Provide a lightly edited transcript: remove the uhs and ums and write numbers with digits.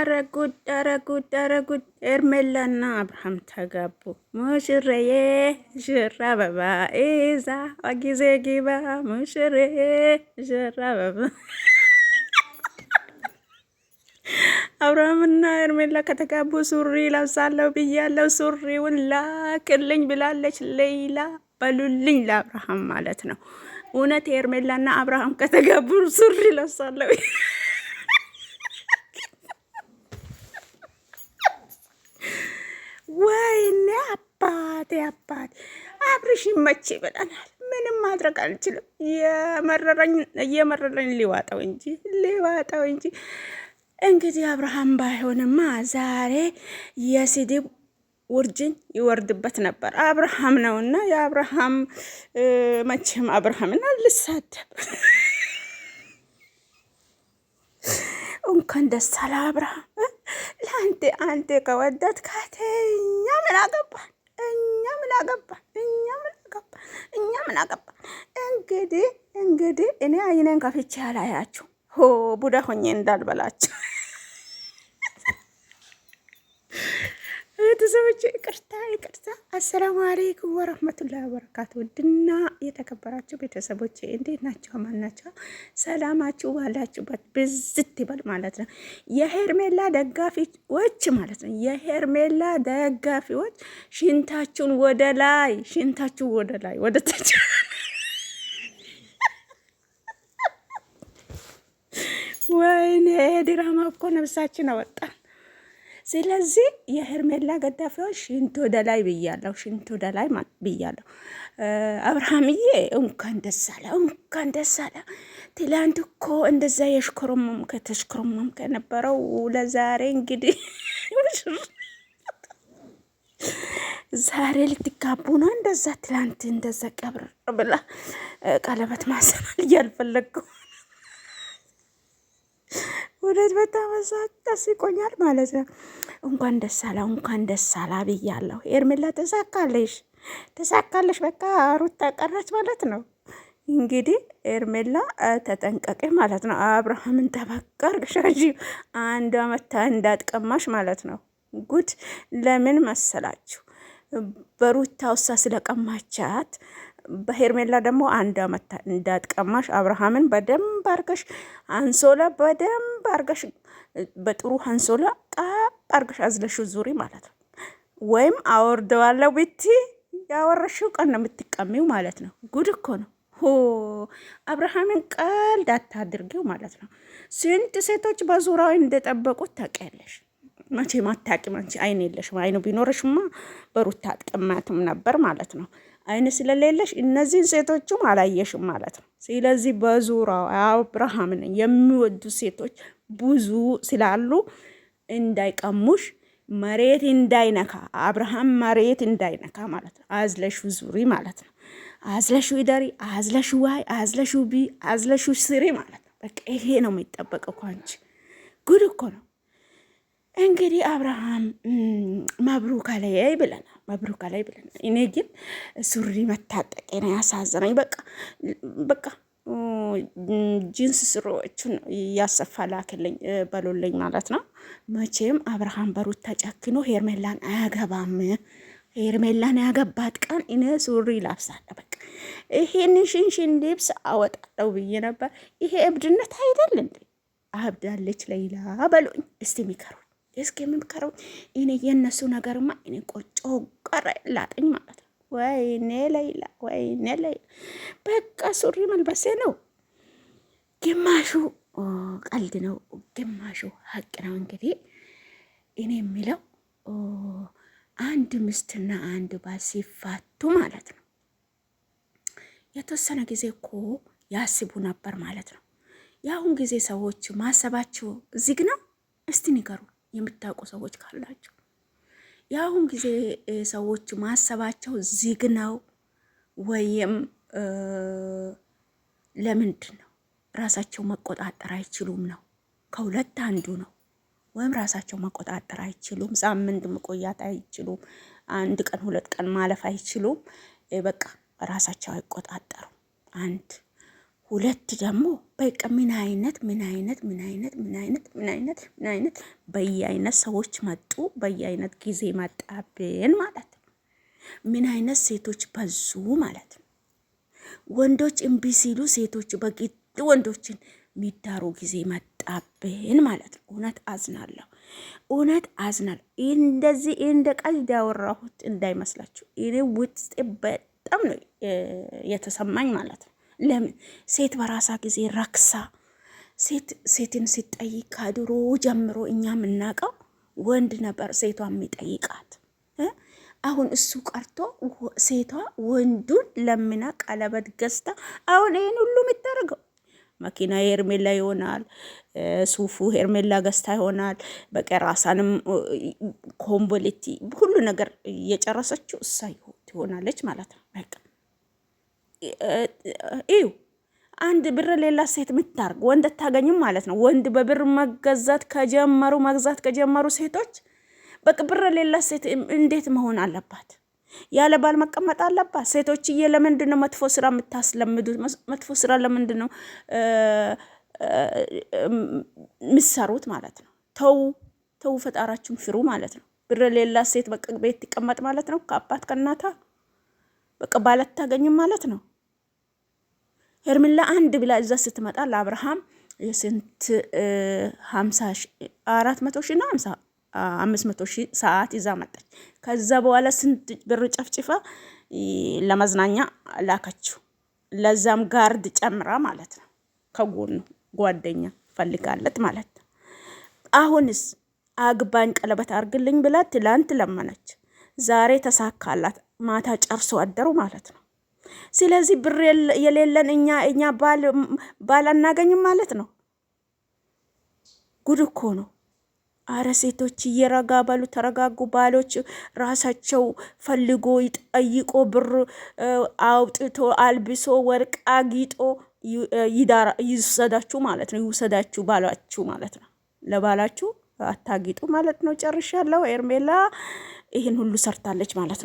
ኧረ ጉድ ኤርሜላና አብርሃም ተጋቡ። ሙሽሬዬ ሽራ አበባ ኢዛ ጊዜ ጊባ ሙሽሬ ሽራ አበባ። አብርሃምና ኤርሜላ ከተጋቡ ሱሪ ለብሳለሁ ብያለሁ። ሱሪውን ላክልኝ ብላለች ሌላ። በሉልኝ ለአብርሃም ማለት ነው። እውነት ኤርሜላና አብርሃም ከተጋቡ ሱሪ ለብሳለሁ። ወይኔ አባቴ አብርሽ ይመች ብለናል። ምንም ማድረግ አልችልም። የመረረኝ ሊዋጠው እንጂ እንግዲህ አብርሃም ባይሆንማ ዛሬ የስድብ ውርጅን ይወርድበት ነበር። አብርሃም ነውና የአብርሃም መቼም አብርሃምን አልሳደብ። እንኳን ደስ አለ አብርሃም። አንተ ከወደት ካተኛ ምን አገባን? እኛ ምን አገባን? እንግዲህ እኔ አይኔን ከፍቼ አላያችሁ ቡዳ ሆኜ እንዳልበላችሁ ቤተሰቦች ይቅርታ። አሰላሙ አለይኩም ወረህመቱላሂ ወበረካቱ። ውድና የተከበራችሁ ቤተሰቦች እንዴት ናቸው? ማን ናቸው? ሰላማችሁ ባላችሁበት ብዝት ይበል ማለት ነው። የሄርሜላ ደጋፊዎች ማለት ነው። የሄርሜላ ደጋፊዎች ሽንታችሁን ወደ ላይ ወደ ታች ወይኔ ድራማ እኮ ነፍሳችን አወጣ። ስለዚህ የሄርሜላ ገዳፊዎች ሽንቶ ደላይ ብያለሁ። አብርሃምዬ እንኳን ደስ አለ። ትላንት እኮ እንደዛ ተሽኮረመም ከነበረው ለዛሬ እንግዲህ ዛሬ ልትጋቡ ነው። እንደዛ ትላንት እንደዛ ቀብር ብላ ቀለበት ማሰናል እያልፈለግኩ ወደት በጣም ደስ ይቆኛል ማለት ነው። እንኳን ደስ አላ ብያለሁ። ኤርሜላ ተሳካለሽ። በቃ ሩታ ቀረች ማለት ነው። እንግዲህ ኤርሜላ ተጠንቀቂ ማለት ነው። አብርሃምን ተበቀር ሻጂ አንድ አመታ እንዳትቀማሽ ማለት ነው። ጉድ ለምን መሰላችሁ? በሩታ ውሳ ስለቀማቻት በሄርሜላ ደግሞ አንድ አመት እንዳትቀማሽ አብርሃምን በደንብ አርገሽ አንሶላ በጥሩ አንሶላ ቃብ አርገሽ አዝለሽ ዙሪ ማለት ነው። ወይም አወርደዋለሁ ብቲ ያወረሽው ቀን ነው የምትቀሚው ማለት ነው። ጉድ እኮ ነው። አብርሃምን ቀልድ አታድርጊው ማለት ነው። ስንት ሴቶች በዙሪያው እንደጠበቁት ታውቂያለሽ። መቼም አታውቂም አንቺ። አይን የለሽም። አይኑ ቢኖርሽማ በሩታ አትቀማትም ነበር ማለት ነው። አይን ስለሌለሽ እነዚህን ሴቶችም አላየሽም ማለት ነው። ስለዚህ በዙሪያው አብርሃምን የሚወዱ ሴቶች ብዙ ስላሉ እንዳይቀሙሽ፣ መሬት እንዳይነካ አብርሃም መሬት እንዳይነካ ማለት ነው። አዝለሹ ዙሪ ማለት ነው። አዝለሹ ይደሪ፣ አዝለሹ ዋይ፣ አዝለሹ ቢ፣ አዝለሹ ስሪ ማለት ነው። በቃ ይሄ ነው የሚጠበቀው ከአንቺ። ጉድ እኮ ነው። እንግዲህ አብርሃም መብሩክ አለይ ብለናል። እኔ ግን ሱሪ መታጠቄ ነው ያሳዘነኝ። በቃ ጂንስ ስሮዎቹን እያሰፋ ላክልኝ በሉልኝ ማለት ነው። መቼም አብርሃም በሩታ ጨክኖ ሄርሜላን አያገባም። ሄርሜላን ያገባት ቀን እኔ ሱሪ ላብሳለሁ። በቃ ይሄን ሽንሽን ልብስ አወጣለሁ ብዬ ነበር። ይሄ እብድነት አይደል እንዴ? አብዳለች ሌላ በሉኝ እስቲ ሚከሩ እስኪ የምምከረው እኔ የነሱ ነገርማ እኔ ቆጮ ቀረ ላጠኝ ማለት ነው። ወይኔ ሌላ በቃ ሱሪ መልበሴ ነው። ግማሹ ቀልድ ነው፣ ግማሹ ሀቅ ነው። እንግዲህ እኔ የሚለው አንድ ሚስትና አንድ ባል ሲፋቱ ማለት ነው የተወሰነ ጊዜ እኮ ያስቡ ነበር ማለት ነው። የአሁን ጊዜ ሰዎች ማሰባቸው ዝግ ነው። እስቲ ንገሩ የምታውቁ ሰዎች ካላችሁ። የአሁን ጊዜ ሰዎች ማሰባቸው ዝግ ነው ወይም ለምንድን ነው ራሳቸው መቆጣጠር አይችሉም ነው? ከሁለት አንዱ ነው። ወይም ራሳቸው መቆጣጠር አይችሉም፣ ሳምንት መቆያት አይችሉም፣ አንድ ቀን ሁለት ቀን ማለፍ አይችሉም። በቃ ራሳቸው አይቆጣጠሩም። አንድ ሁለት ደግሞ በቃ ምን አይነት በየአይነት ሰዎች መጡ፣ በየአይነት ጊዜ መጣብን ማለት ነው። ምን አይነት ሴቶች በዙ ማለት ነው። ወንዶች እምቢ ሲሉ ሴቶች በግድ ወንዶችን ሚዳሩ ጊዜ መጣብን ማለት ነው። እውነት አዝናለሁ። እንደዚህ እንደ ቀልድ ያወራሁት እንዳይመስላችሁ። እኔ ውስጤ በጣም ነው የተሰማኝ ማለት ነው። ለምን ሴት በራሳ ጊዜ ረክሳ ሴትን ሲጠይቅ ከድሮ ጀምሮ እኛ የምናውቀው ወንድ ነበር ሴቷ የሚጠይቃት። አሁን እሱ ቀርቶ ሴቷ ወንዱን ለምና ቀለበት ገዝታ አሁን ይህን ሁሉ የምታደርገው መኪና ሄርሜላ ይሆናል፣ ሱፉ ሄርሜላ ገዝታ ይሆናል። በቃ ራሳንም ኮምቦሌቲ ሁሉ ነገር እየጨረሰችው እሳ ትሆናለች ማለት ነው። በቃ እዩ አንድ ብር ሌላ ሴት ምታርግ ወንድ አታገኝም ማለት ነው። ወንድ በብር መግዛት ከጀመሩ ሴቶች በቃ ብር ሌላ ሴት እንዴት መሆን አለባት? ያለ ባል መቀመጥ አለባት? ሴቶችዬ ለምንድን ነው መጥፎ ስራ የምታስለምዱት? መጥፎ ስራ ለምንድን ነው ምሰሩት ማለት ነው? ተው ፈጣራችሁን ፍሩ ማለት ነው። ብር ሌላ ሴት በቃ ቤት ትቀመጥ ማለት ነው። ከአባት ከእናታ በቃ ባል አታገኝም ማለት ነው። ሄርሜላ አንድ ብላ እዛ ስትመጣ ለአብርሃም የስንት 400 ሺህ ነው 500 ሺህ ሰዓት ይዛ መጣች። ከዛ በኋላ ስንት ብር ጨፍጭፋ ለመዝናኛ ላከችው። ለዛም ጋርድ ጨምራ ማለት ነው። ከጎኑ ጓደኛ ፈልጋለት ማለት ነው። አሁንስ አግባኝ ቀለበት አርግልኝ ብላ ትላንት ለመነች። ዛሬ ተሳካላት። ማታ ጨርሶ አደሩ ማለት ነው። ስለዚህ ብር የሌለን እኛ ባል አናገኝም ማለት ነው። ጉድ እኮ ነው። አረ ሴቶች እየረጋ በሉ፣ ተረጋጉ። ባሎች ራሳቸው ፈልጎ ይጠይቆ ብር አውጥቶ አልብሶ ወርቅ አጊጦ ይውሰዳችሁ ማለት ነው። ይውሰዳችሁ ባላችሁ ማለት ነው። ለባላችሁ አታጊጡ ማለት ነው። ጨርሻለሁ። ሄርሜላ ይህን ሁሉ ሰርታለች ማለት ነው።